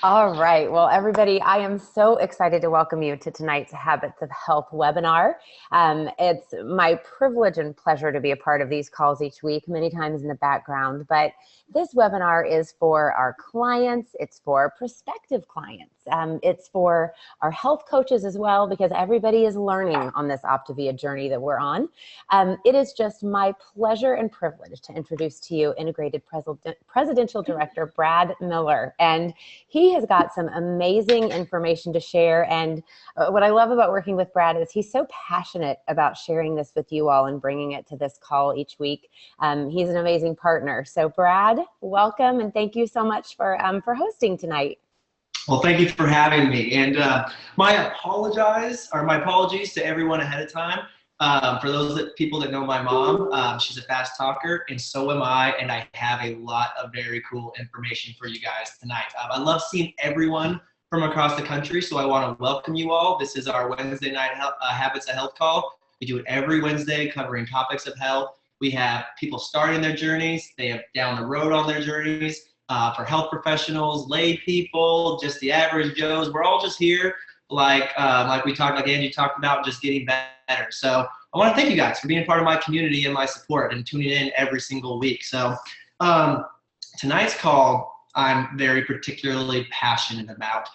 All right. Well, everybody, I am so excited to welcome you to tonight's Habits of Health webinar. It's my privilege and pleasure to be a part of these calls each week, many times in the background. But this webinar is for our clients. It's for prospective clients. It's for our health coaches as well, because everybody is learning on this Optavia journey that we're on. It is just my pleasure and privilege to introduce to you Integrated Presidential Director Brad Miller. And he has got some amazing information to share. And what I love about working with Brad is he's so passionate about sharing this with you all and bringing it to this call each week. He's an amazing partner. So Brad, welcome, and thank you so much for hosting tonight. Well, thank you for having me. And my apologies to everyone ahead of time. For those people that know my mom, she's a fast talker, and so am I, and I have a lot of very cool information for you guys tonight. I love seeing everyone from across the country, so I want to welcome you all. This is our Wednesday night Habits of Health call. We do it every Wednesday, covering topics of health. We have people starting their journeys. They have down the road on their journeys. For health professionals, lay people, just the average Joes. We're all just here, like Angie talked about, just getting better. So I want to thank you guys for being part of my community and my support and tuning in every single week. So tonight's call, I'm very particularly passionate about.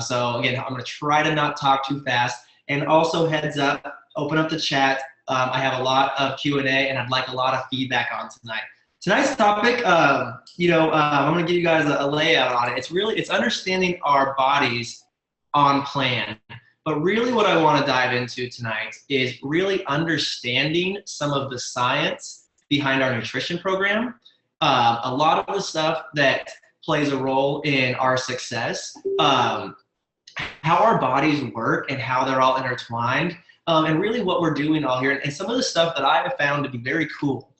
So again, I'm going to try to not talk too fast. And also heads up, open up the chat. I have a lot of Q&A, and I'd like a lot of feedback on tonight. Tonight's topic, I'm going to give you guys a layout on it. It's understanding our bodies on plan. But really what I want to dive into tonight is really understanding some of the science behind our nutrition program. A lot of the stuff that plays a role in our success, how our bodies work and how they're all intertwined, and really what we're doing all here, and some of the stuff that I have found to be very cool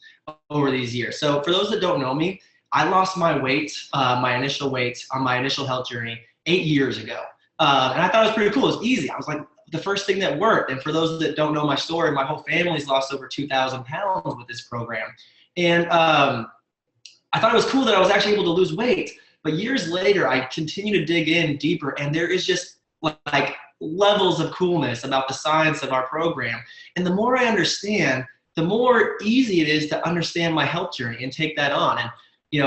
over these years. So for those that don't know me, I lost my weight, my initial weight on my initial health journey 8 years ago. And I thought it was pretty cool. It was easy. I was like, the first thing that worked. And for those that don't know my story, my whole family's lost over 2,000 pounds with this program. And I thought it was cool that I was actually able to lose weight. But years later, I continue to dig in deeper, and there is just like levels of coolness about the science of our program. And the more I understand, the more easy it is to understand my health journey and take that on. And,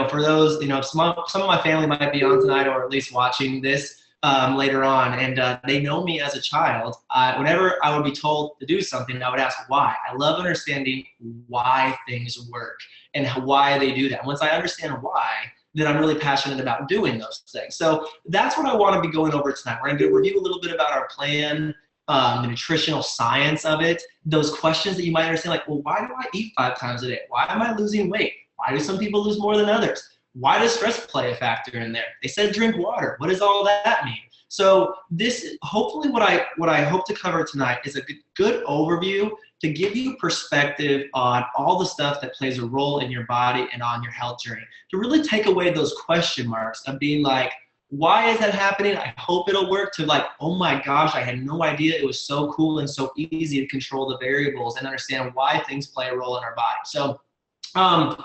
for those, some of my family might be on tonight, or at least watching this later on, and they know me as a child. Whenever I would be told to do something, I would ask why. I love understanding why things work and why they do that. Once I understand why, then I'm really passionate about doing those things. So that's what I want to be going over tonight. We're going to review a little bit about our plan, the nutritional science of it, those questions that you might understand, like, well, why do I eat 5 times a day? Why am I losing weight? Why do some people lose more than others? Why does stress play a factor in there? They said drink water. What does all that mean? So this, hopefully what I hope to cover tonight is a good overview to give you perspective on all the stuff that plays a role in your body and on your health journey, to really take away those question marks of being like, why is that happening? I hope it'll work, to like, oh my gosh, I had no idea it was so cool and so easy to control the variables and understand why things play a role in our body. So I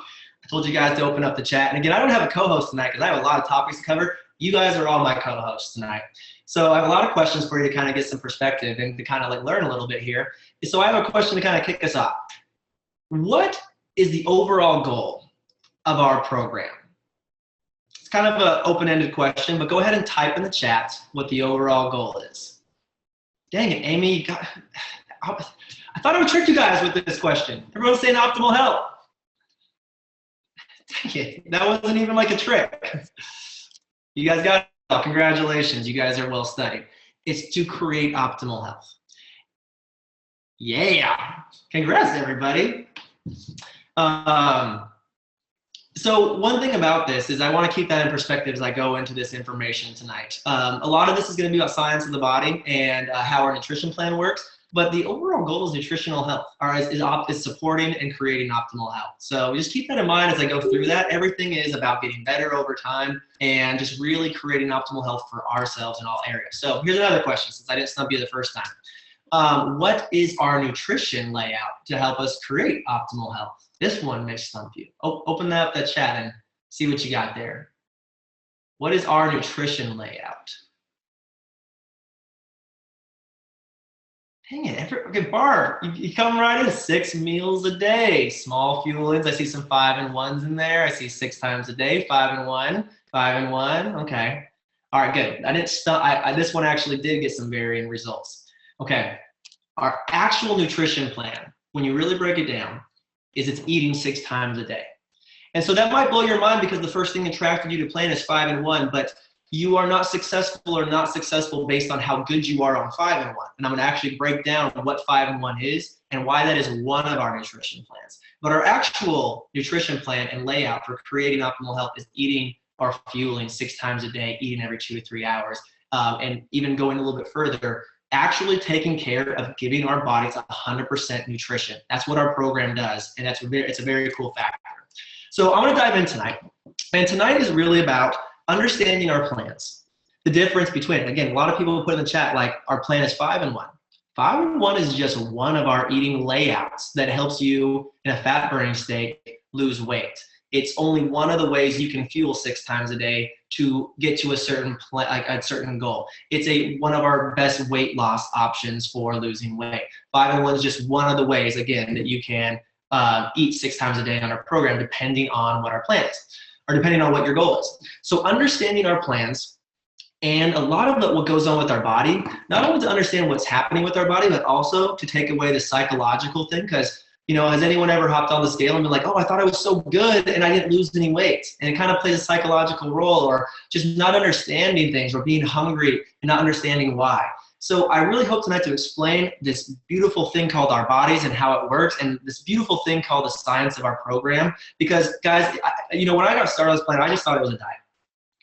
told you guys to open up the chat. And again, I don't have a co-host tonight because I have a lot of topics to cover. You guys are all my co-hosts tonight. So I have a lot of questions for you to kind of get some perspective and to kind of like learn a little bit here. So I have a question to kind of kick us off. What is the overall goal of our program? It's kind of an open-ended question, but go ahead and type in the chat what the overall goal is. Dang it, Amy. I thought I would trick you guys with this question. Everyone's saying optimal health. Dang it, that wasn't even like a trick. You guys got it. Congratulations, you guys are well studied. It's to create optimal health. Yeah, congrats everybody. So one thing about this is I want to keep that in perspective as I go into this information tonight. A lot of this is going to be about science of the body and how our nutrition plan works. But the overall goal is nutritional health, or is supporting and creating optimal health. So just keep that in mind as I go through that. Everything is about getting better over time and just really creating optimal health for ourselves in all areas. So here's another question, since I didn't stump you the first time. What is our nutrition layout to help us create optimal health? This one may stump you. Open up that chat and see what you got there. What is our nutrition layout? Dang it. Okay, Barb, you come right in. 6 meals a day. Small fuel ins. I see some 5 and 1s in there. I see 6 times a day. 5 and 1. 5 and 1. Okay. All right, good. I didn't this one actually did get some varying results. Okay. Our actual nutrition plan, when you really break it down, is it's eating 6 times a day. And so that might blow your mind because the first thing attracted you to plan is 5 and 1, but you are not successful or not successful based on how good you are on 5 and 1. And I'm gonna actually break down what 5 and 1 is and why that is one of our nutrition plans. But our actual nutrition plan and layout for creating optimal health is eating or fueling 6 times a day, eating every 2 to 3 hours, and even going a little bit further, actually taking care of giving our bodies 100% nutrition. That's what our program does, and it's a very cool factor. So I want to dive in tonight, and tonight is really about understanding our plans. The difference between, again, a lot of people put in the chat like our plan is 5 and 1. 5 and 1 is just one of our eating layouts that helps you in a fat burning state lose weight. It's only one of the ways you can fuel 6 times a day to get to a certain goal. It's one of our best weight loss options for losing weight. 5 and 1 is just one of the ways, again, that you can eat 6 times a day on our program, depending on what our plan is, or depending on what your goal is. So understanding our plans, and a lot of what goes on with our body, not only to understand what's happening with our body, but also to take away the psychological thing, because has anyone ever hopped on the scale and been like, oh, I thought I was so good and I didn't lose any weight? And it kind of plays a psychological role, or just not understanding things, or being hungry and not understanding why. So I really hope tonight to explain this beautiful thing called our bodies and how it works, and this beautiful thing called the science of our program. Because guys, when I got started on this plan, I just thought it was a diet.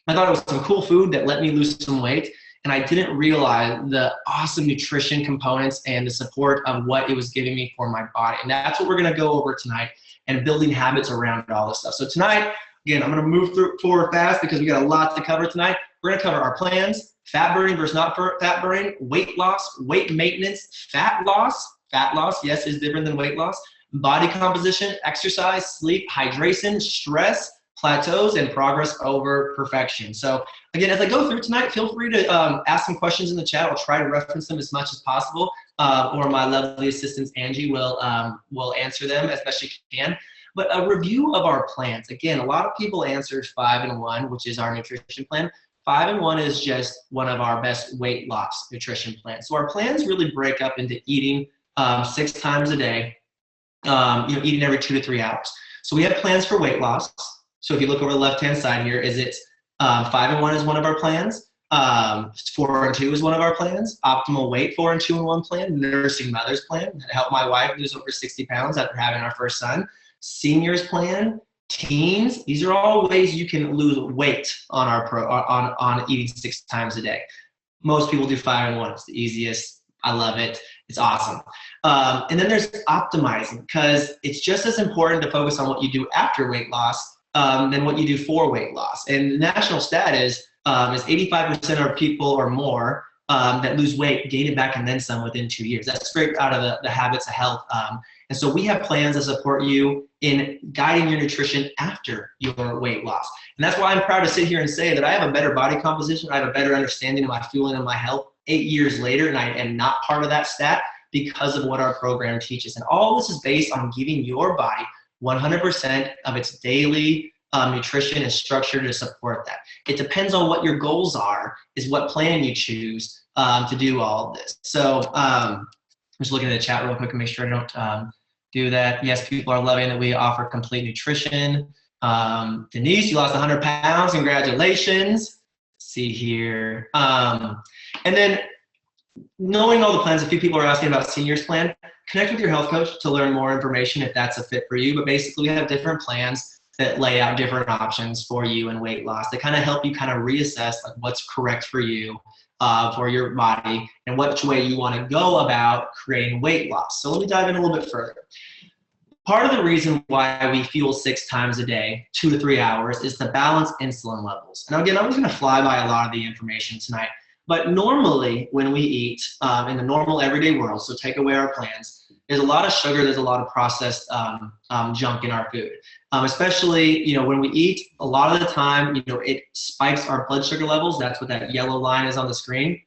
I thought it was some cool food that let me lose some weight, and I didn't realize the awesome nutrition components and the support of what it was giving me for my body. And that's what we're gonna go over tonight, and building habits around all this stuff. So tonight, again, I'm gonna move forward fast because we got a lot to cover tonight. We're gonna cover our plans, fat burning versus not fat burning, weight loss, weight maintenance, fat loss, yes, is different than weight loss, body composition, exercise, sleep, hydration, stress, plateaus, and progress over perfection. So again, as I go through tonight, feel free to ask some questions in the chat. I'll try to reference them as much as possible, or my lovely assistant Angie will answer them as best she can. But a review of our plans. Again, a lot of people answered 5 and 1, which is our nutrition plan. 5 and 1 is just one of our best weight loss nutrition plans. So our plans really break up into eating 6 times a day, eating every 2 to 3 hours. So we have plans for weight loss. So if you look over the left-hand side here, 5 and 1 is one of our plans. 4 and 2 is one of our plans. Optimal weight 4 and 2 and 1 plan. Nursing mothers plan that helped my wife lose over 60 pounds after having our first son. Seniors plan. Teens. These are all ways you can lose weight on on eating 6 times a day. Most people do 5 and 1. It's the easiest. I love it. It's awesome. And then there's optimizing, because it's just as important to focus on what you do after weight loss than what you do for weight loss. And the national stat is 85% of people or more that lose weight gain it back and then some within 2 years. That's straight out of the habits of health. And so we have plans that support you in guiding your nutrition after your weight loss. And that's why I'm proud to sit here and say that I have a better body composition. I have a better understanding of my fueling and my health 8 years later, and I am not part of that stat because of what our program teaches. And all this is based on giving your body 100% of its daily nutrition and structure to support that. It depends on what your goals are, is what plan you choose to do all of this. So I'm just looking at the chat real quick and make sure I don't do that. Yes, people are loving that we offer complete nutrition. Denise, you lost 100 pounds. Congratulations. See here. And then knowing all the plans, a few people are asking about seniors plan. Connect with your health coach to learn more information if that's a fit for you. But basically, we have different plans that lay out different options for you in weight loss. They kind of help you kind of reassess like what's correct for you for your body and which way you want to go about creating weight loss. So let me dive in a little bit further. Part of the reason why we fuel 6 times a day, 2 to 3 hours, is to balance insulin levels. And again, I'm just going to fly by a lot of the information tonight. But normally when we eat in the normal everyday world, so take away our plans, there's a lot of sugar, there's a lot of processed junk in our food. Especially, you know, when we eat, a lot of the time, you know, it spikes our blood sugar levels. That's what that yellow line is on the screen.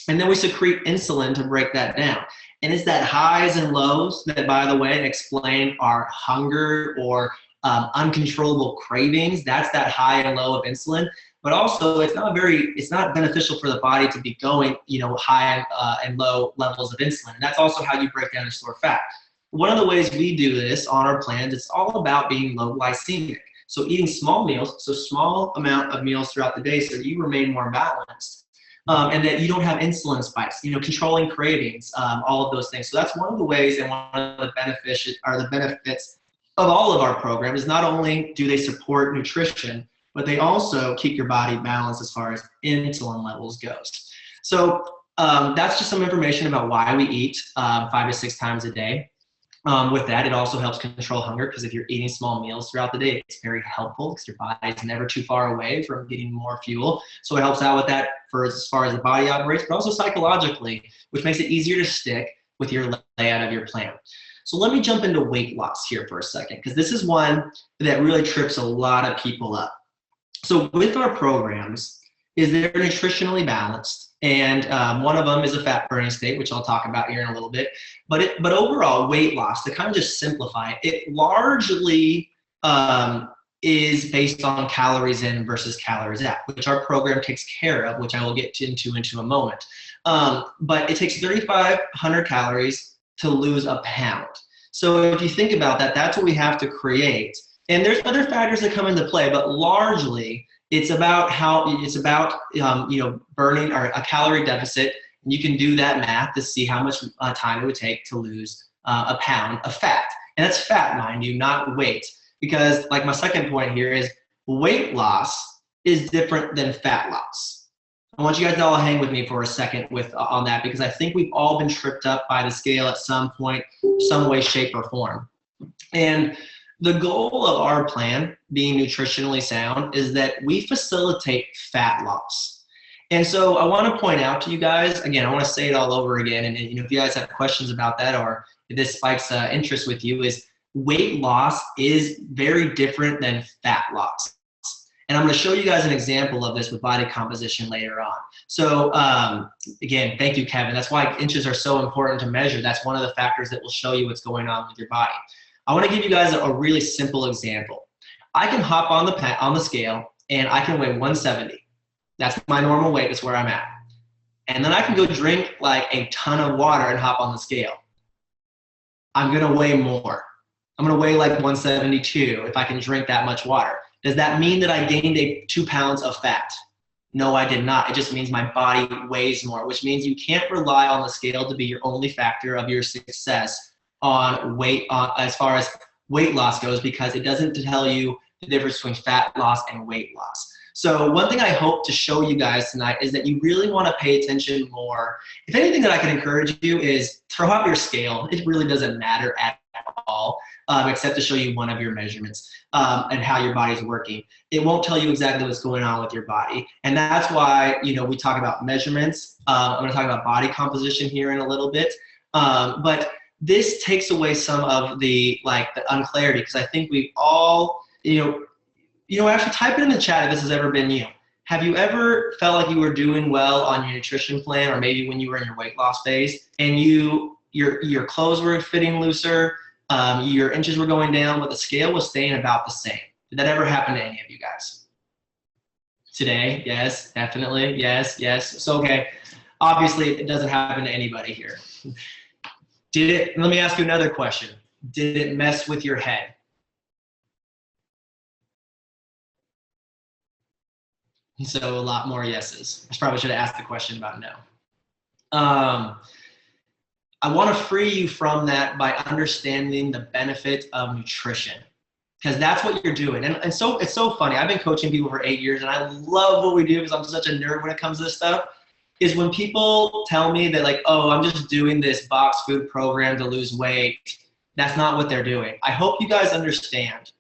And then we secrete insulin to break that down. And it's that highs and lows that, by the way, explain our hunger or uncontrollable cravings. That's that high and low of insulin. But also, it's not beneficial for the body to be going, you know, high and low levels of insulin. And that's also how you break down and store fat. One of the ways we do this on our plans, it's all about being low glycemic. So eating small meals, so small amount of meals throughout the day so that you remain more balanced. And that you don't have insulin spikes, you know, controlling cravings, all of those things. So that's one of the ways, and one of the benefits of all of our programs is not only do they support nutrition, but they also keep your body balanced as far as insulin levels goes. So that's just some information about why we eat 5 to 6 times a day. With that, it also helps control hunger, because if you're eating small meals throughout the day, it's very helpful because your body's never too far away from getting more fuel. So it helps out with that for as far as the body operates, but also psychologically, which makes it easier to stick with your layout of your plan. So let me jump into weight loss here for a second, because this is one that really trips a lot of people up. So with our programs, is they're nutritionally balanced. And one of them is a fat burning state, which I'll talk about here in a little bit. But overall, weight loss, to kind of just simplify it, largely is based on calories in versus calories out, which our program takes care of, which I will get into a moment. But it takes 3,500 calories to lose a pound. So if you think about that, that's what we have to create. And there's other factors that come into play, but largely, it's about you know, burning or a calorie deficit. And you can do that math to see how much time it would take to lose a pound of fat. And that's fat, mind you, not weight. Because like my second point here is weight loss is different than fat loss. I want you guys to all hang with me for a second on that, because I think we've all been tripped up by the scale at some point, some way, shape, or form. And the goal of our plan, being nutritionally sound, is that we facilitate fat loss. And so I want to point out to you guys, again, I want to say it all over again, and you know, if you guys have questions about that, or if this spikes interest with you, is weight loss is very different than fat loss. And I'm going to show you guys an example of this with body composition later on. So again, thank you, Kevin. That's why inches are so important to measure. That's one of the factors that will show you what's going on with your body. I want to give you guys a really simple example. I can hop on the scale and I can weigh 170. That's my normal weight. That's where I'm at. And then I can go drink like a ton of water and hop on the scale. I'm going to weigh more. I'm going to weigh like 172 if I can drink that much water. Does that mean that I gained 2 pounds of fat? No, I did not. It just means my body weighs more, which means you can't rely on the scale to be your only factor of your success on weight, as far as weight loss goes, because it doesn't tell you the difference between fat loss and weight loss. So one thing I hope to show you guys tonight is that you really want to pay attention more. If anything that I can encourage you is throw out your scale. It really doesn't matter at all, except to show you one of your measurements and how your body's working. It won't tell you exactly what's going on with your body. And that's why, you know, we talk about measurements. I'm going to talk about body composition here in a little bit. But this takes away some of the unclarity, because I think we've all, actually type it in the chat if this has ever been you. Have you ever felt like you were doing well on your nutrition plan, or maybe when you were in your weight loss phase, and your clothes were fitting looser, your inches were going down, but the scale was staying about the same? Did that ever happen to any of you guys? Today? Yes, definitely. Yes. So, okay. Obviously, it doesn't happen to anybody here. Let me ask you another question. Did it mess with your head? So a lot more yeses. I probably should have asked the question about no. I want to free you from that by understanding the benefit of nutrition, because that's what you're doing. And so it's so funny. I've been coaching people for 8 years, and I love what we do because I'm such a nerd when it comes to this stuff, is when people tell me that, like, oh, I'm just doing this box food program to lose weight. That's not what they're doing. I hope you guys understand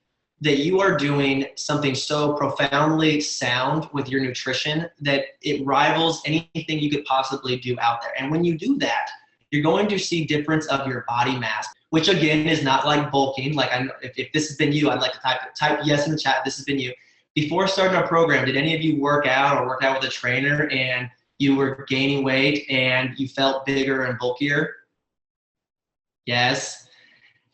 that you are doing something so profoundly sound with your nutrition that it rivals anything you could possibly do out there. And when you do that, you're going to see difference of your body mass, which again is not like bulking. Like if this has been you, I'd like to type yes in the chat. This has been you. Before starting our program, did any of you work out or work out with a trainer and you were gaining weight and you felt bigger and bulkier? Yes.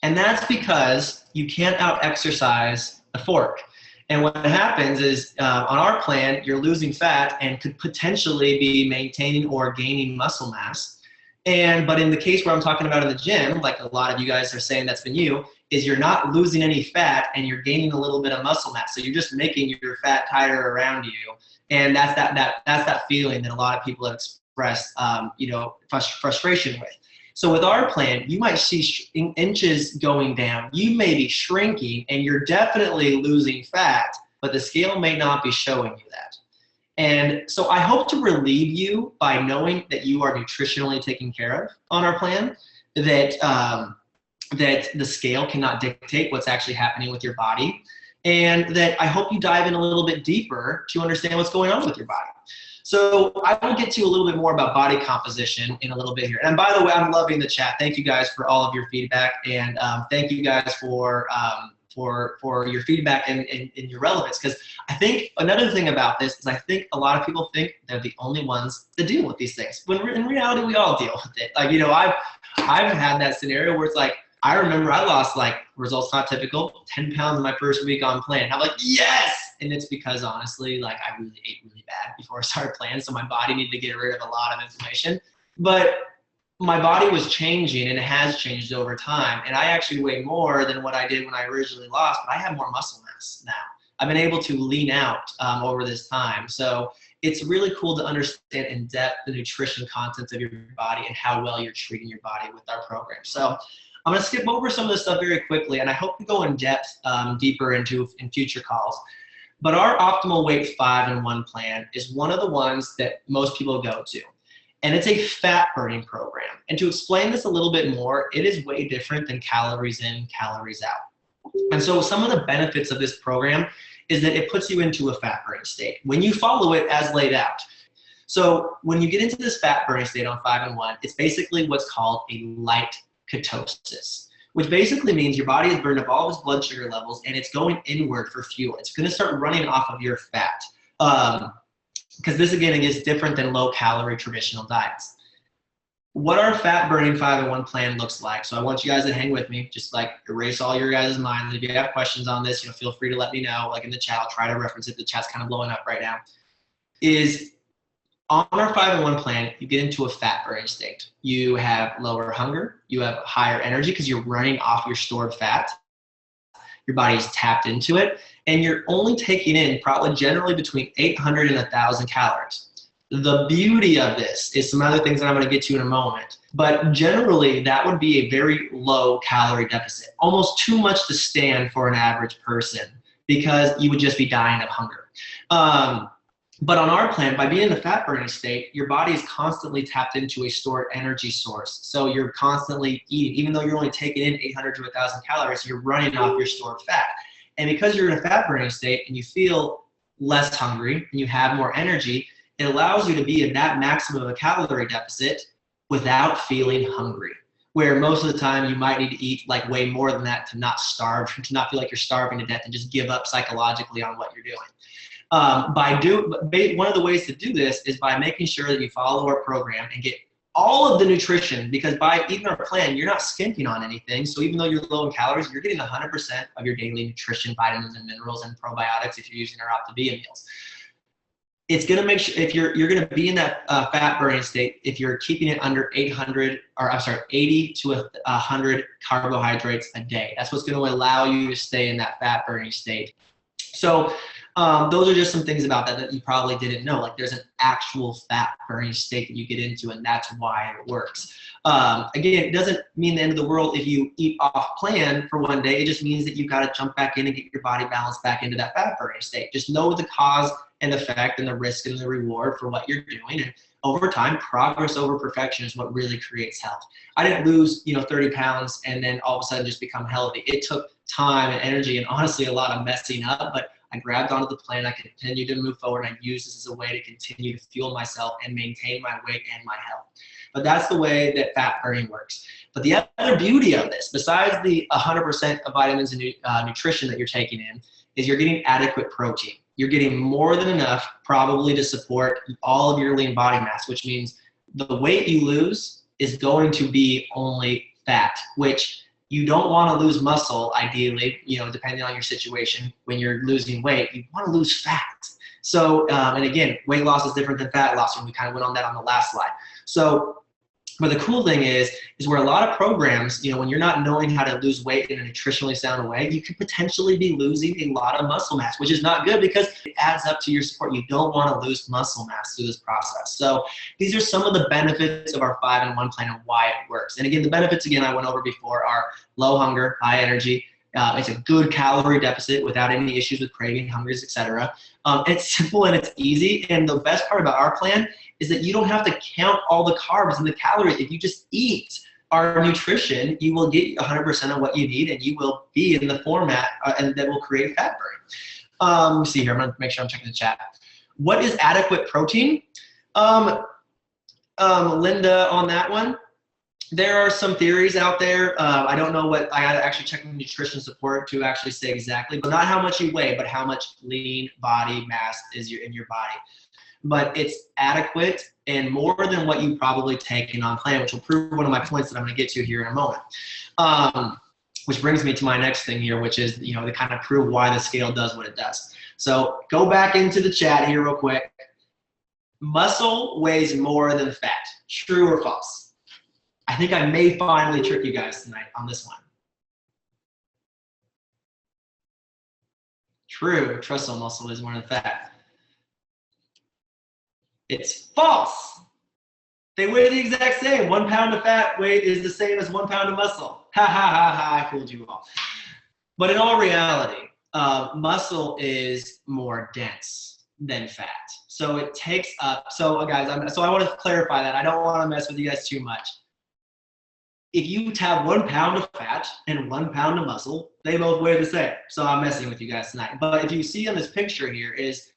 And that's because you can't out-exercise a fork. And what happens is on our plan, you're losing fat and could potentially be maintaining or gaining muscle mass. But in the case where I'm talking about in the gym, like a lot of you guys are saying that's been you, is you're not losing any fat and you're gaining a little bit of muscle mass. So you're just making your fat tighter around you. And that's that feeling that a lot of people have expressed, frustration with. So with our plan, you might see inches going down. You may be shrinking and you're definitely losing fat, but the scale may not be showing you that. And so I hope to relieve you by knowing that you are nutritionally taken care of on our plan, that the scale cannot dictate what's actually happening with your body, and that I hope you dive in a little bit deeper to understand what's going on with your body. So I will get to a little bit more about body composition in a little bit here. And by the way, I'm loving the chat. Thank you guys for all of your feedback, and thank you guys for your feedback and your relevance. Because I think another thing about this is I think a lot of people think they're the only ones that deal with these things. When in reality, we all deal with it. Like, I've had that scenario where it's like, I remember I lost, like, results not typical, 10 pounds in my first week on plan. I'm like, yes! And it's because honestly, like, I really ate really bad before I started playing, so my body needed to get rid of a lot of inflammation. But my body was changing, and it has changed over time. And I actually weigh more than what I did when I originally lost, but I have more muscle mass now. I've been able to lean out over this time. So it's really cool to understand in depth the nutrition contents of your body and how well you're treating your body with our program. So I'm going to skip over some of this stuff very quickly, and I hope to go in depth deeper in future calls. But our optimal weight 5 in 1 plan is one of the ones that most people go to. And it's a fat burning program. And to explain this a little bit more, it is way different than calories in, calories out. And so some of the benefits of this program is that it puts you into a fat burning state when you follow it as laid out. So when you get into this fat burning state on 5 in 1, it's basically what's called a light ketosis, which basically means your body has burned up all of its blood sugar levels and it's going inward for fuel. It's going to start running off of your fat. Because this, again, is different than low-calorie traditional diets. What our fat-burning 5 in 1 plan looks like, so I want you guys to hang with me, just like erase all your guys' minds. If you have questions on this, feel free to let me know, like in the chat. I'll try to reference it. The chat's kind of blowing up right now. Is on our 5 in 1 plan, you get into a fat-burning state. You have lower hunger. You have higher energy because you're running off your stored fat. Your body's tapped into it. And you're only taking in probably generally between 800 and 1,000 calories. The beauty of this is some other things that I'm going to get to in a moment. But generally, that would be a very low calorie deficit. Almost too much to stand for an average person because you would just be dying of hunger. But on our plan, by being in the fat burning state, your body is constantly tapped into a stored energy source. So you're constantly eating. Even though you're only taking in 800 to 1,000 calories, you're running off your stored fat. And because you're in a fat burning state and you feel less hungry and you have more energy, it allows you to be in that maximum of a calorie deficit without feeling hungry. Where most of the time you might need to eat like way more than that to not starve, to not feel like you're starving to death and just give up psychologically on what you're doing. One of the ways to do this is by making sure that you follow our program and get all of the nutrition, because by eating our plan, you're not skimping on anything. So even though you're low in calories, you're getting 100% of your daily nutrition, vitamins and minerals and probiotics if you're using our Optavia meals. It's going to make sure if you're going to be in that fat burning state, if you're keeping it under 80 to 100 carbohydrates a day. That's what's going to allow you to stay in that fat burning state. So those are just some things about that you probably didn't know. Like there's an actual fat burning state that you get into, and that's why it works. Again, it doesn't mean the end of the world if you eat off plan for one day. It just means that you've got to jump back in and get your body balanced back into that fat burning state. Just know the cause and effect and the risk and the reward for what you're doing. And over time, progress over perfection is what really creates health. I didn't lose 30 pounds and then all of a sudden just become healthy. It took time and energy and honestly a lot of messing up, but I grabbed onto the plan. I continued to move forward. I used this as a way to continue to fuel myself and maintain my weight and my health. But that's the way that fat burning works. But the other beauty of this, besides the 100% of vitamins and nutrition that you're taking in, is you're getting adequate protein. You're getting more than enough probably to support all of your lean body mass, which means the weight you lose is going to be only fat, which you don't want to lose muscle, ideally, depending on your situation. When you're losing weight, you want to lose fat. So, and again, weight loss is different than fat loss, and we kind of went on that on the last slide. So, but the cool thing is where a lot of programs, when you're not knowing how to lose weight in a nutritionally sound way, you could potentially be losing a lot of muscle mass, which is not good because it adds up to your support. You don't want to lose muscle mass through this process. So these are some of the benefits of our 5-in-1 plan and why it works. And again, the benefits, again, I went over before are low hunger, high energy. It's a good calorie deficit without any issues with craving, hungers, etc. It's simple and it's easy. And the best part about our plan is that you don't have to count all the carbs and the calories. If you just eat our nutrition, you will get 100% of what you need, and you will be in the format and that will create fat burning. Let me see here. I'm going to make sure I'm checking the chat. What is adequate protein? Linda, on that one, there are some theories out there. I don't know what, I got to actually check the nutrition support to actually say exactly, but not how much you weigh, but how much lean body mass is in your body. But it's adequate and more than what you probably taken on plan, which will prove one of my points that I'm going to get to here in a moment. Which brings me to my next thing here, which is, to kind of prove why the scale does what it does. So go back into the chat here real quick. Muscle weighs more than fat. True or false? I think I may finally trick you guys tonight on this one. True, trestle muscle weighs more than fat. It's false. They weigh the exact same. 1 pound of fat weight is the same as 1 pound of muscle. Ha ha ha ha, I fooled you all. But in all reality, muscle is more dense than fat. So it takes up, so guys, I want to clarify that. I don't want to mess with you guys too much. If you have 1 pound of fat and 1 pound of muscle, they both weigh the same. So I'm messing with you guys tonight. But if you see on this picture here is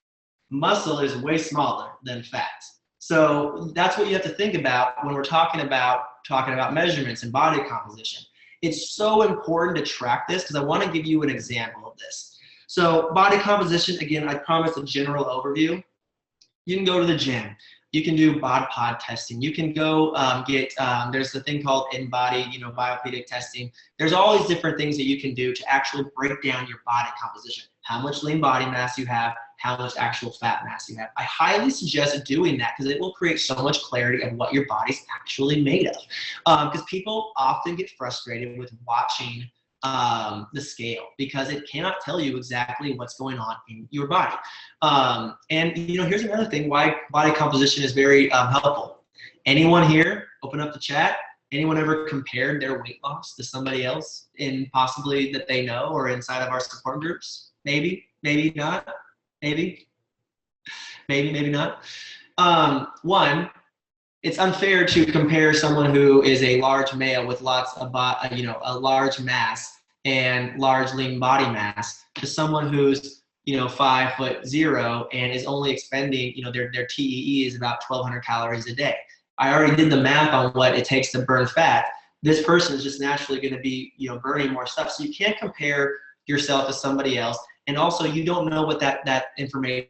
muscle is way smaller than fat. So that's what you have to think about when we're talking about measurements and body composition. It's so important to track this because I want to give you an example of this. So body composition, again, I promised a general overview. You can go to the gym. You can do bod pod testing. You can go there's the thing called in-body, biopedic testing. There's all these different things that you can do to actually break down your body composition. How much lean body mass you have, how much actual fat mass you have. I highly suggest doing that because it will create so much clarity of what your body's actually made of. Because people often get frustrated with watching the scale because it cannot tell you exactly what's going on in your body. And here's another thing why body composition is very helpful. Anyone here, open up the chat, anyone ever compared their weight loss to somebody else in possibly that they know or inside of our support groups? Maybe, maybe not, maybe not. One, it's unfair to compare someone who is a large male with lots of, a large mass and large lean body mass to someone who's, 5'0" and is only expending, their TEE is about 1,200 calories a day. I already did the math on what it takes to burn fat. This person is just naturally going to be, burning more stuff. So you can't compare yourself to somebody else. And also you don't know what that information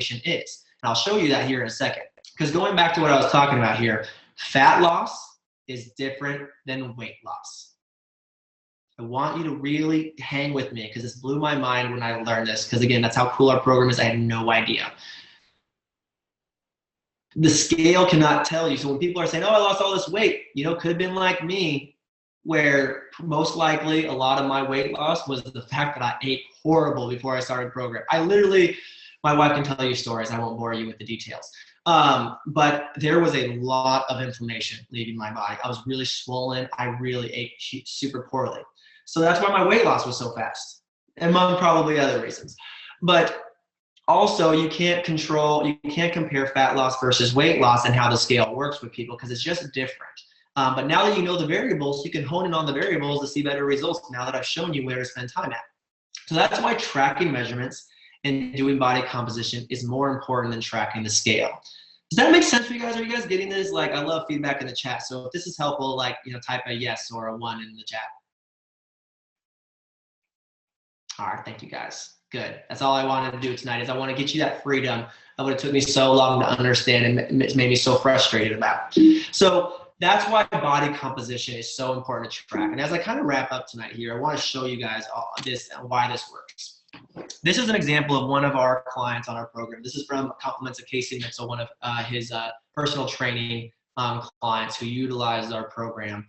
is. And I'll show you that here in a second. Because going back to what I was talking about here, fat loss is different than weight loss. I want you to really hang with me because this blew my mind when I learned this. Because again, that's how cool our program is. I had no idea. The scale cannot tell you. So when people are saying, oh, I lost all this weight, could have been like me, where most likely a lot of my weight loss was the fact that I ate horrible before I started the program. My wife can tell you stories. I won't bore you with the details. But there was a lot of inflammation leaving my body. I was really swollen. I really ate super poorly. So that's why my weight loss was so fast, among probably other reasons. But also you can't compare fat loss versus weight loss and how the scale works with people because it's just different. But now that you know the variables, you can hone in on the variables to see better results now that I've shown you where to spend time at. So that's why tracking measurements and doing body composition is more important than tracking the scale. Does that make sense for you guys? Are you guys getting this? Like, I love feedback in the chat. So if this is helpful, like, type a yes or a 1 in the chat. All right, thank you guys. Good. That's all I wanted to do tonight is I want to get you that freedom of what it took me so long to understand and it's made me so frustrated about. So that's why body composition is so important to track. And as I kind of wrap up tonight here, I want to show you guys all this and why this works. This is an example of one of our clients on our program. This is from Compliments of Casey Mitchell, one of his personal training clients who utilizes our program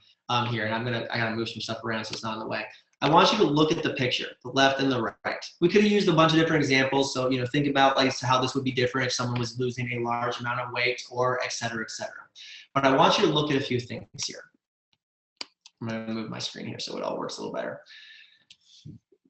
here. And I gotta move some stuff around so it's not in the way. I want you to look at the picture, the left and the right. We could have used a bunch of different examples. So, think about like how this would be different if someone was losing a large amount of weight or et cetera, et cetera. But I want you to look at a few things here. I'm gonna move my screen here so it all works a little better.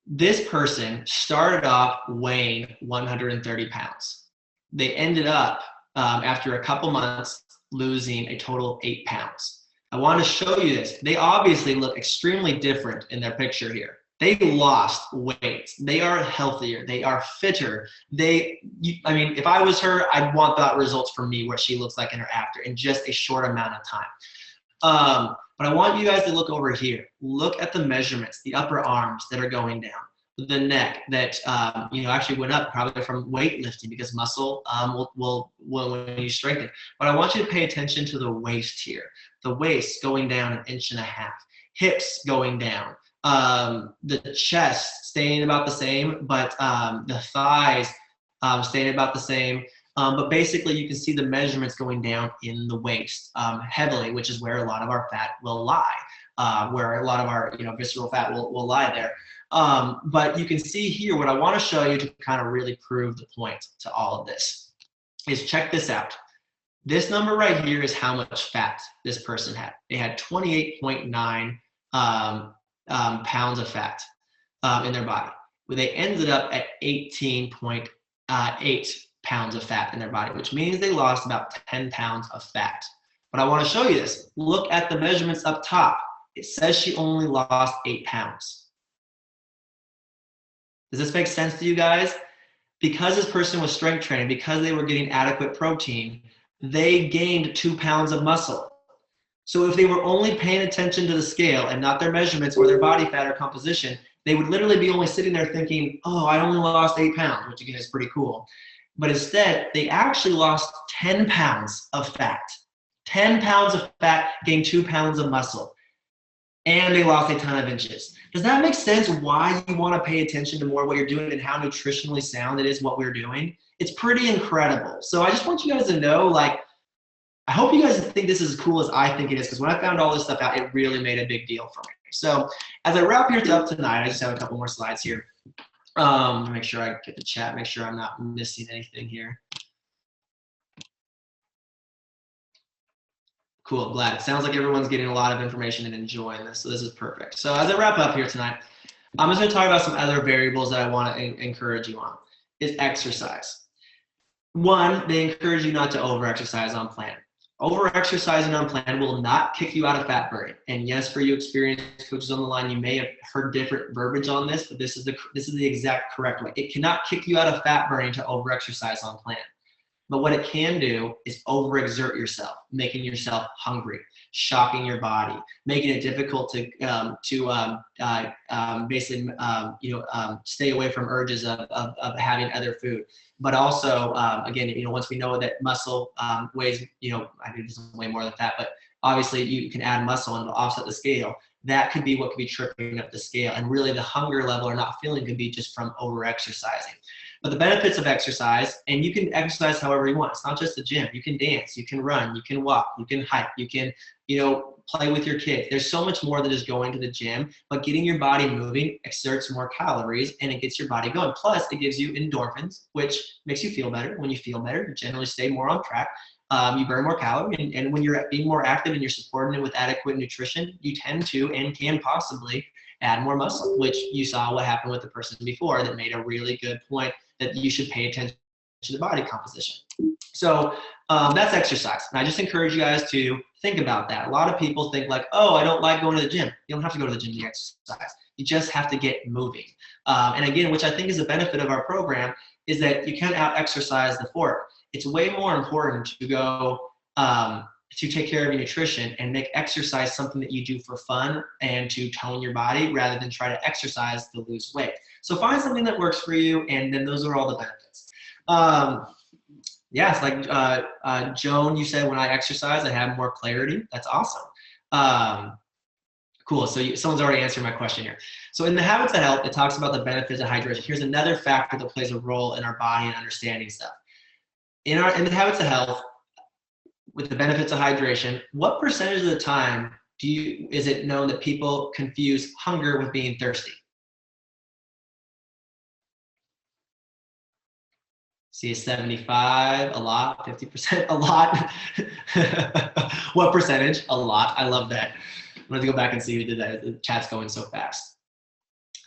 This person started off weighing 130 pounds. They ended up, after a couple months, losing a total of 8 pounds. I want to show you this. They obviously look extremely different in their picture here. They lost weight. They are healthier. They are fitter. I mean, if I was her, I'd want that results for me, what she looks like in her after, in just a short amount of time. But I want you guys to look over here. Look at the measurements, the upper arms that are going down, the neck that actually went up probably from weightlifting because muscle will when you strengthen. But I want you to pay attention to the waist here. The waist going down 1.5 inches, hips going down, the chest staying about the same, but the thighs staying about the same. But basically, you can see the measurements going down in the waist heavily, which is where a lot of our fat will lie, where a lot of our visceral fat will lie there. But you can see here, what I want to show you to kind of really prove the point to all of this is check this out. This number right here is how much fat this person had. They had 28.9 pounds of fat in their body. They ended up at 18.8 pounds of fat in their body, which means they lost about 10 pounds of fat. But I want to show you this. Look at the measurements up top. It says she only lost 8 pounds. Does this make sense to you guys? Because this person was strength training, because they were getting adequate protein, they gained 2 pounds of muscle. So if they were only paying attention to the scale and not their measurements or their body fat or composition, they would literally be only sitting there thinking, oh, I only lost 8 pounds, which again is pretty cool. But instead, they actually lost 10 pounds of fat. 10 pounds of fat gained 2 pounds of muscle. And they lost a ton of inches. Does that make sense why you want to pay attention to more what you're doing and how nutritionally sound it is what we're doing? It's pretty incredible. So I just want you guys to know, like, I hope you guys think this is as cool as I think it is, because when I found all this stuff out, it really made a big deal for me. So as I wrap here up tonight, I just have a couple more slides here. Make sure I get the chat, make sure I'm not missing anything here. Cool, glad. It sounds like everyone's getting a lot of information and enjoying this, so this is perfect. So as I wrap up here tonight, I'm just gonna talk about some other variables that I wanna encourage you on, is exercise. One, they encourage you not to over-exercise on plan. Over-exercising on plan will not kick you out of fat burning. And yes, for you experienced coaches on the line, you may have heard different verbiage on this, but this is the exact correct way. It cannot kick you out of fat burning to over-exercise on plan. But what it can do is overexert yourself, making yourself hungry, shocking your body, making it difficult to basically stay away from urges of having other food. But also, again, once we know that muscle weighs, I think it doesn't weigh more than fat, but obviously you can add muscle and it'll offset the scale. That could be what could be tripping up the scale. And really the hunger level or not feeling could be just from over-exercising. But the benefits of exercise, and you can exercise however you want. It's not just the gym. You can dance, you can run, you can walk, you can hike, you can, play with your kids. There's so much more than just going to the gym, but getting your body moving exerts more calories and it gets your body going. Plus, it gives you endorphins, which makes you feel better. When you feel better, you generally stay more on track. You burn more calories, and when you're being more active and you're supporting it with adequate nutrition, you tend to and can possibly add more muscle, which you saw what happened with the person before that made a really good point that you should pay attention to the body composition. So that's exercise. And I just encourage you guys to think about that. A lot of people think like, oh, I don't like going to the gym. You don't have to go to the gym to exercise. You just have to get moving. And again, which I think is a benefit of our program, is that you can out-exercise the fork. it's way more important to go to take care of your nutrition and make exercise something that you do for fun and to tone your body rather than try to exercise to lose weight. So find something that works for you, and then those are all the benefits. Yeah, it's like Joan, you said when I exercise, I have more clarity. That's awesome. Cool. So someone's already answered my question here. So in the Habits of Health, it talks about the benefits of hydration. Here's another factor that plays a role in our body and understanding stuff. In the Habits of Health, with the benefits of hydration, what percentage of the time is it known that people confuse hunger with being thirsty? See a 75, a lot, 50%, a lot. What percentage? A lot. I love that. I'm going to go back and see who did that. The chat's going so fast.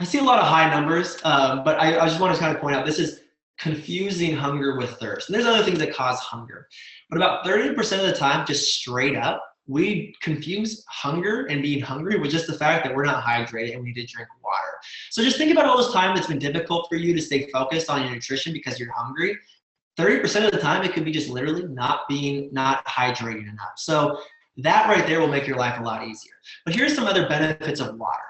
I see a lot of high numbers, but I just want to kind of point out this is confusing hunger with thirst. And there's other things that cause hunger. But about 30% of the time, just straight up, we confuse hunger and being hungry with just the fact that we're not hydrated and we need to drink water. So just think about all those times it's been difficult for you to stay focused on your nutrition because you're hungry. 30% of the time, it could be just literally not hydrated enough. So that right there will make your life a lot easier. But here's some other benefits of water.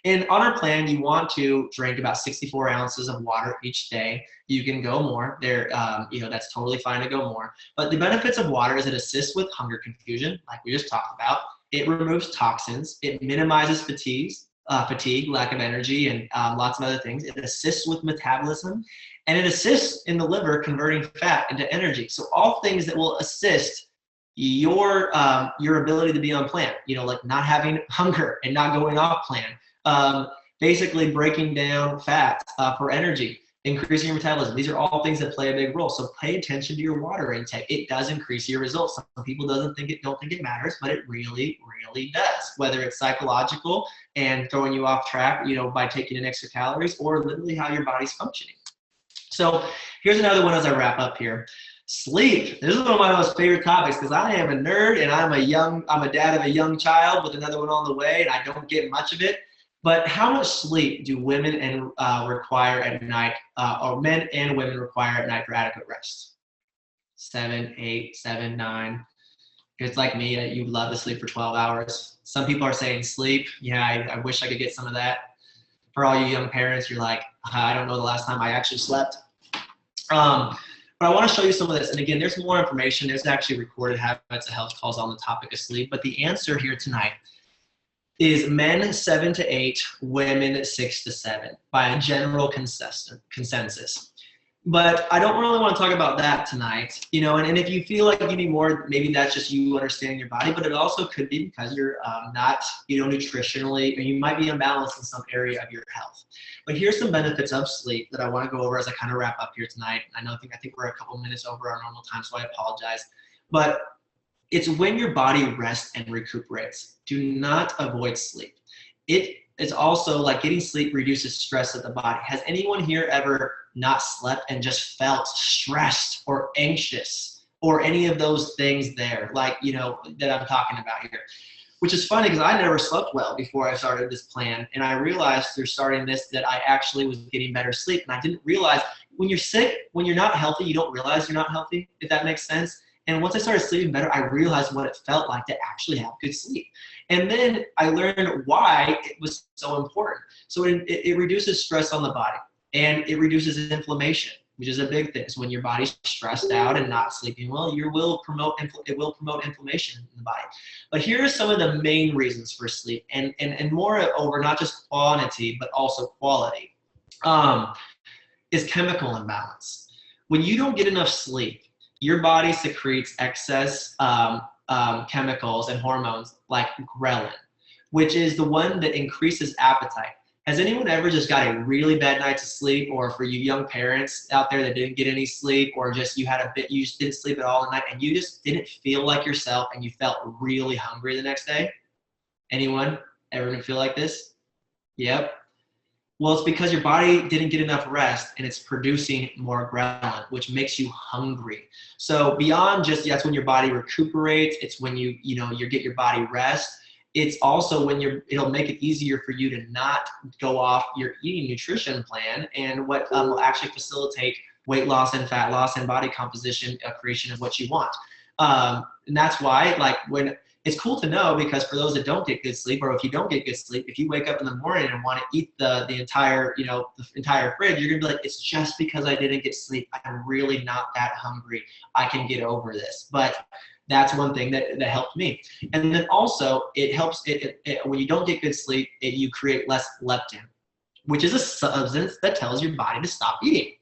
And on our plan, you want to drink about 64 ounces of water each day. You can go more. That's totally fine to go more. But the benefits of water is it assists with hunger confusion, like we just talked about. It removes toxins. It minimizes fatigue, lack of energy, and lots of other things. It assists with metabolism, and it assists in the liver converting fat into energy. So all things that will assist your ability to be on plan, like not having hunger and not going off plan, basically breaking down fat for energy, increasing your metabolism. These are all things that play a big role. So pay attention to your water intake. It does increase your results. Some people don't think it matters, but it really, really does. Whether it's psychological and throwing you off track, by taking in extra calories, or literally how your body's functioning. So here's another one as I wrap up here. Sleep. This is one of my most favorite topics because I am a nerd and I'm a dad of a young child with another one on the way, and I don't get much of it. But how much sleep do women require at night, or men and women require at night for adequate rest? 7, 8, 7, 9. If it's like me, you love to sleep for 12 hours. Some people are saying sleep. Yeah, I wish I could get some of that. For all you young parents, you're like, I don't know the last time I actually slept. But I want to show you some of this. And again, there's more information. There's actually recorded Habits of Health calls on the topic of sleep. But the answer here tonight is men 7 to 8, women 6 to 7 by a general consensus. But I don't really want to talk about that tonight, and if you feel like you need more, maybe that's just you understanding your body, but it also could be because you're not, nutritionally, or you might be unbalanced in some area of your health. But here's some benefits of sleep that I want to go over as I kind of wrap up here tonight. I think we're a couple minutes over our normal time, so I apologize. But it's when your body rests and recuperates. Do not avoid sleep. It is also like getting sleep reduces stress of the body. Has anyone here ever not slept and just felt stressed or anxious or any of those things there, that I'm talking about here? Which is funny because I never slept well before I started this plan. And I realized through starting this that I actually was getting better sleep. And I didn't realize when you're sick, when you're not healthy, you don't realize you're not healthy, if that makes sense. And once I started sleeping better, I realized what it felt like to actually have good sleep. And then I learned why it was so important. So it reduces stress on the body, and it reduces inflammation, which is a big thing. So when your body's stressed out and not sleeping well, it will promote inflammation in the body. But here are some of the main reasons for sleep, and more over not just quantity, but also quality, is chemical imbalance. When you don't get enough sleep, your body secretes excess chemicals and hormones like ghrelin, which is the one that increases appetite. Has anyone ever just got a really bad night of sleep, or for you young parents out there that didn't get any sleep, or just you just didn't sleep at all at night and you just didn't feel like yourself and you felt really hungry the next day? Anyone ever feel like this? Yep. Well, it's because your body didn't get enough rest and it's producing more ghrelin, which makes you hungry. So beyond just, that's when your body recuperates. It's when you get your body rest. It's also when it'll make it easier for you to not go off your eating nutrition plan, and what will actually facilitate weight loss and fat loss and body composition creation of what you want. And that's why, like, when it's cool to know, because for those that don't get good sleep, or if you don't get good sleep, if you wake up in the morning and want to eat the entire, the entire fridge, you're gonna be like, it's just because I didn't get sleep. I'm really not that hungry. I can get over this. But that's one thing that helped me. And then also it helps when you don't get good sleep, you create less leptin, which is a substance that tells your body to stop eating.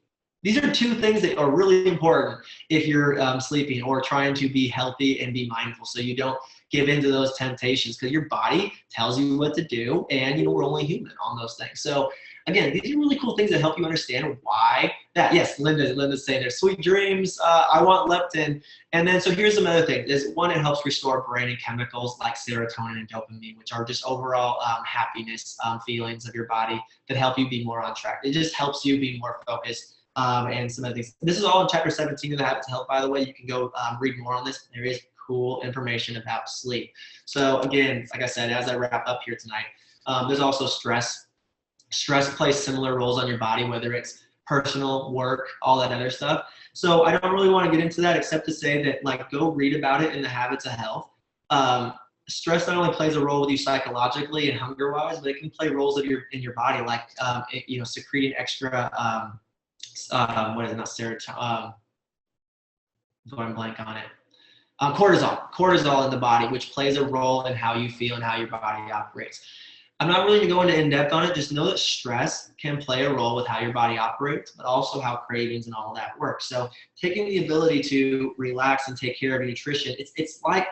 These are two things that are really important if you're sleeping or trying to be healthy and be mindful, so you don't give into those temptations, because your body tells you what to do, and we're only human on those things. So again, these are really cool things that help you understand why that. Yes, Linda's saying there's sweet dreams. I want leptin. And then, so here's some other things. Is one, it helps restore brain and chemicals like serotonin and dopamine, which are just overall happiness feelings of your body that help you be more on track. It just helps you be more focused. And some other things. This is all in chapter 17 of the Habits of Health, by the way. You can go read more on this. There is cool information about sleep. So again, like I said, as I wrap up here tonight, there's also stress. Stress plays similar roles on your body, whether it's personal, work, all that other stuff. So I don't really want to get into that, except to say that, like, go read about it in the Habits of Health. Stress not only plays a role with you psychologically and hunger-wise, but it can play roles in your body, like secreting extra what is it, not serotonin, going blank on it, cortisol in the body, which plays a role in how you feel and how your body operates. I'm not really going to go into in-depth on it. Just know that stress can play a role with how your body operates, but also how cravings and all that work. So taking the ability to relax and take care of your nutrition, it's like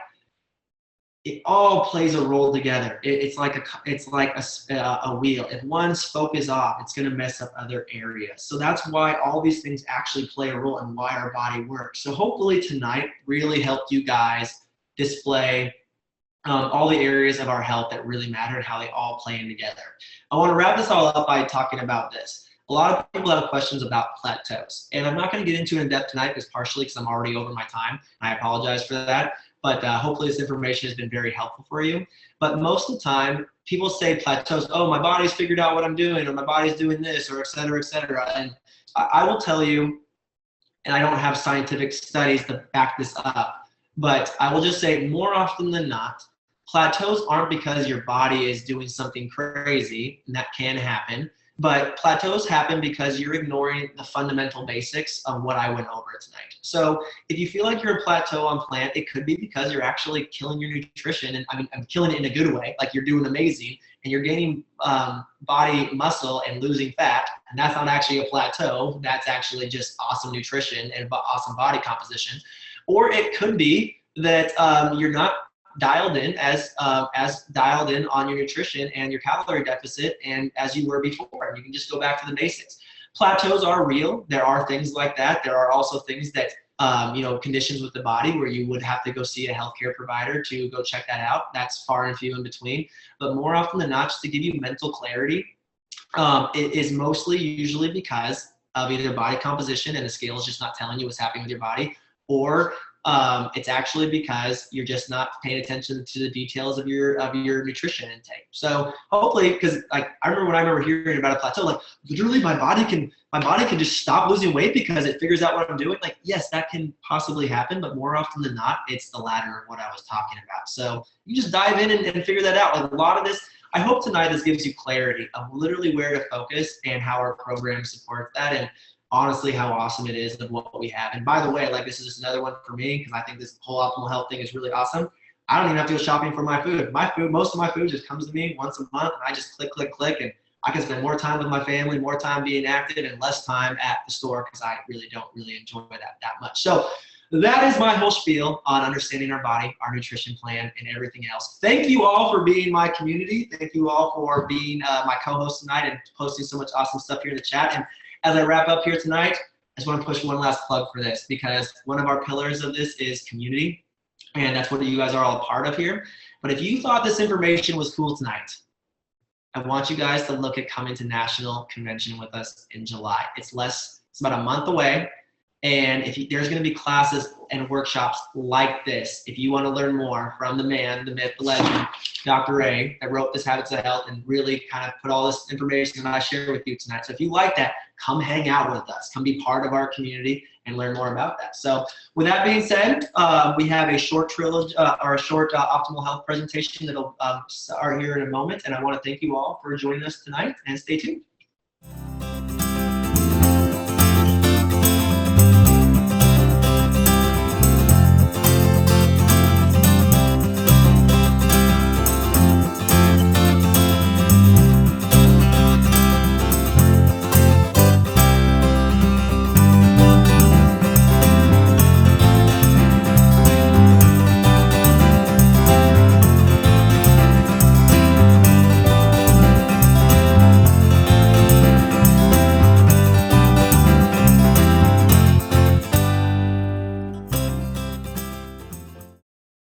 it all plays a role together. It's like a wheel. If one's focus off, it's going to mess up other areas. So that's why all these things actually play a role in why our body works. So hopefully tonight really helped you guys display all the areas of our health that really matter and how they all play in together. I want to wrap this all up by talking about this. A lot of people have questions about plateaus, and I'm not going to get into in depth tonight, because partially because I'm already over my time, and I apologize for that. But hopefully this information has been very helpful for you. But most of the time, people say plateaus, oh, my body's figured out what I'm doing, or my body's doing this, or et cetera, et cetera. And I will tell you, and I don't have scientific studies to back this up, but I will just say more often than not, plateaus aren't because your body is doing something crazy, and that can happen. But plateaus happen because you're ignoring the fundamental basics of what I went over tonight. So if you feel like you're a plateau on plant, it could be because you're actually killing your nutrition. And I'm killing it in a good way, like you're doing amazing, and you're gaining body muscle and losing fat. And that's not actually a plateau. That's actually just awesome nutrition and awesome body composition. Or it could be that you're not dialed in as dialed in on your nutrition and your calorie deficit and as you were before. You can just go back to the basics. Plateaus are real. There are things like that. There are also things that conditions with the body where you would have to go see a healthcare provider to go check that out. That's far and few in between. But more often than not, just to give you mental clarity, it is mostly usually because of either body composition and the scale is just not telling you what's happening with your body, or it's actually because you're just not paying attention to the details of your nutrition intake. So hopefully, because I remember hearing about a plateau, like literally my body can just stop losing weight because it figures out what I'm doing. Like, yes, that can possibly happen, but more often than not, it's the latter of what I was talking about. So you just dive in and figure that out. Like a lot of this, I hope tonight this gives you clarity of literally where to focus and how our program supports that, and honestly how awesome it is of what we have. And by the way, like this is just another one for me, because I think this whole optimal health thing is really awesome. I don't even have to go shopping for my food. Most of my food just comes to me once a month, and I just click, and I can spend more time with my family, more time being active, and less time at the store because I really don't enjoy that much. So that is my whole spiel on understanding our body, our nutrition plan, and everything else. Thank you all for being my community. Thank you all for being my co-host tonight and posting so much awesome stuff here in the chat. And as I wrap up here tonight, I just want to push one last plug for this, because one of our pillars of this is community, and that's what you guys are all a part of here. But if you thought this information was cool tonight, I want you guys to look at coming to National Convention with us in July. It's about a month away, And there's going to be classes and workshops like this. If you want to learn more from the man, the myth, the legend, Dr. Ray, that wrote this Habits of Health and really kind of put all this information that I share with you tonight. So if you like that, come hang out with us. Come be part of our community and learn more about that. So with that being said, we have a short trilogy or a short optimal health presentation that'll start here in a moment. And I want to thank you all for joining us tonight, and stay tuned.